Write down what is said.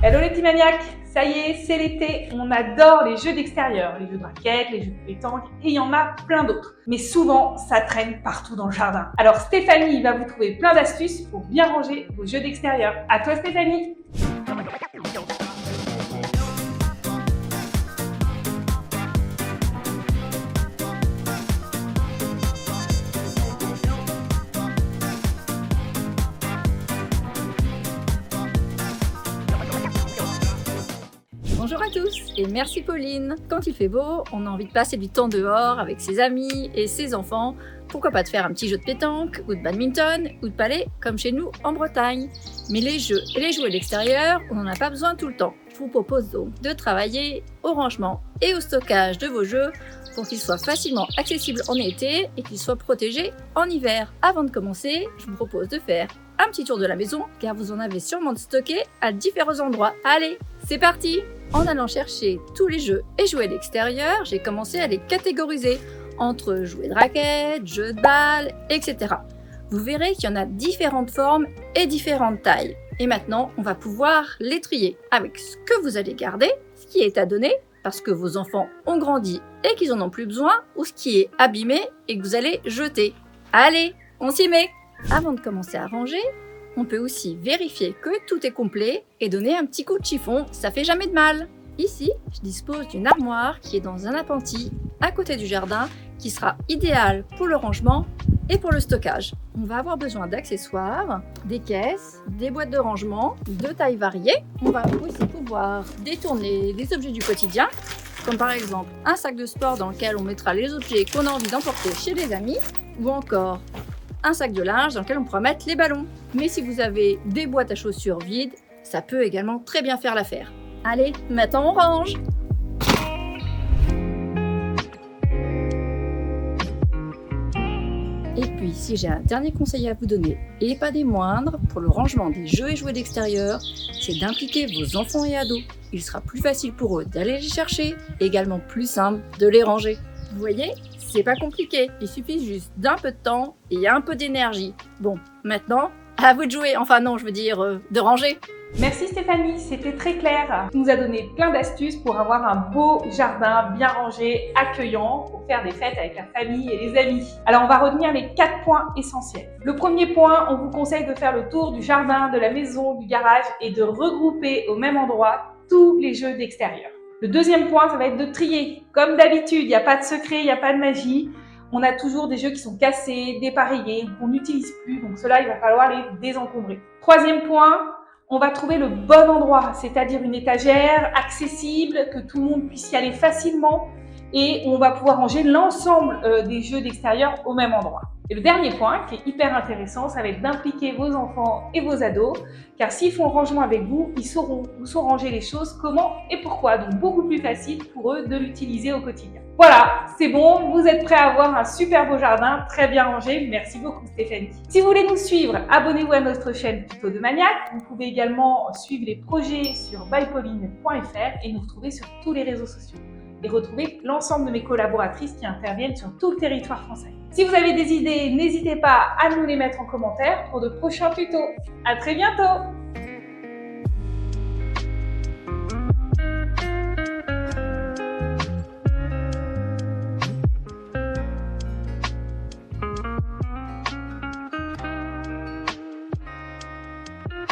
Hello les petits maniaques, ça y est, c'est l'été, on adore les jeux d'extérieur, les jeux de raquettes, les jeux de pétanque, et il y en a plein d'autres. Mais souvent, ça traîne partout dans le jardin. Alors Stéphanie va vous trouver plein d'astuces pour bien ranger vos jeux d'extérieur. À toi Stéphanie! Bonjour à tous et merci Pauline. Quand il fait beau, on a envie de passer du temps dehors avec ses amis et ses enfants. Pourquoi pas de faire un petit jeu de pétanque ou de badminton ou de palets comme chez nous en Bretagne. Mais les jeux et les jouets d'extérieur, on n'en a pas besoin tout le temps. Je vous propose donc de travailler au rangement et au stockage de vos jeux pour qu'ils soient facilement accessibles en été et qu'ils soient protégés en hiver. Avant de commencer, je vous propose de faire un petit tour de la maison car vous en avez sûrement stocké à différents endroits. Allez, c'est parti! En allant chercher tous les jeux et jouets d'extérieur, j'ai commencé à les catégoriser entre jouets de raquettes, jeux de balles, etc. Vous verrez qu'il y en a différentes formes et différentes tailles. Et maintenant, on va pouvoir les trier avec ce que vous allez garder, ce qui est à donner parce que vos enfants ont grandi et qu'ils en ont plus besoin, ou ce qui est abîmé et que vous allez jeter. Allez, on s'y met! Avant de commencer à ranger, on peut aussi vérifier que tout est complet et donner un petit coup de chiffon, ça fait jamais de mal. Ici, je dispose d'une armoire qui est dans un appentis à côté du jardin qui sera idéale pour le rangement et pour le stockage. On va avoir besoin d'accessoires, des caisses, des boîtes de rangement de tailles variées. On va aussi pouvoir détourner des objets du quotidien, comme par exemple un sac de sport dans lequel on mettra les objets qu'on a envie d'emporter chez les amis, ou encore un sac de linge dans lequel on pourra mettre les ballons. Mais si vous avez des boîtes à chaussures vides, ça peut également très bien faire l'affaire. Allez, maintenant on range! Et puis, si j'ai un dernier conseil à vous donner, et pas des moindres, pour le rangement des jeux et jouets d'extérieur, c'est d'impliquer vos enfants et ados. Il sera plus facile pour eux d'aller les chercher, également plus simple de les ranger. Vous voyez, c'est pas compliqué, il suffit juste d'un peu de temps et un peu d'énergie. Bon, maintenant, à vous de jouer, enfin non, je veux dire de ranger. Merci Stéphanie, c'était très clair. Tu nous as donné plein d'astuces pour avoir un beau jardin bien rangé, accueillant, pour faire des fêtes avec la famille et les amis. Alors on va retenir les 4 points essentiels. Le premier point, on vous conseille de faire le tour du jardin, de la maison, du garage et de regrouper au même endroit tous les jeux d'extérieur. Le deuxième point, ça va être de trier. Comme d'habitude, il n'y a pas de secret, il n'y a pas de magie. On a toujours des jeux qui sont cassés, dépareillés, qu'on n'utilise plus. Donc cela, il va falloir les désencombrer. Troisième point, on va trouver le bon endroit, c'est-à-dire une étagère accessible, que tout le monde puisse y aller facilement et on va pouvoir ranger l'ensemble des jeux d'extérieur au même endroit. Et le dernier point, qui est hyper intéressant, ça va être d'impliquer vos enfants et vos ados, car s'ils font le rangement avec vous, ils sauront où sont rangées les choses, comment et pourquoi. Donc beaucoup plus facile pour eux de l'utiliser au quotidien. Voilà, c'est bon, vous êtes prêts à avoir un super beau jardin, très bien rangé. Merci beaucoup Stéphanie. Si vous voulez nous suivre, abonnez-vous à notre chaîne Tuto de Maniaque. Vous pouvez également suivre les projets sur bypauline.fr et nous retrouver sur tous les réseaux sociaux. Et retrouver l'ensemble de mes collaboratrices qui interviennent sur tout le territoire français. Si vous avez des idées, n'hésitez pas à nous les mettre en commentaire pour de prochains tutos. À très bientôt!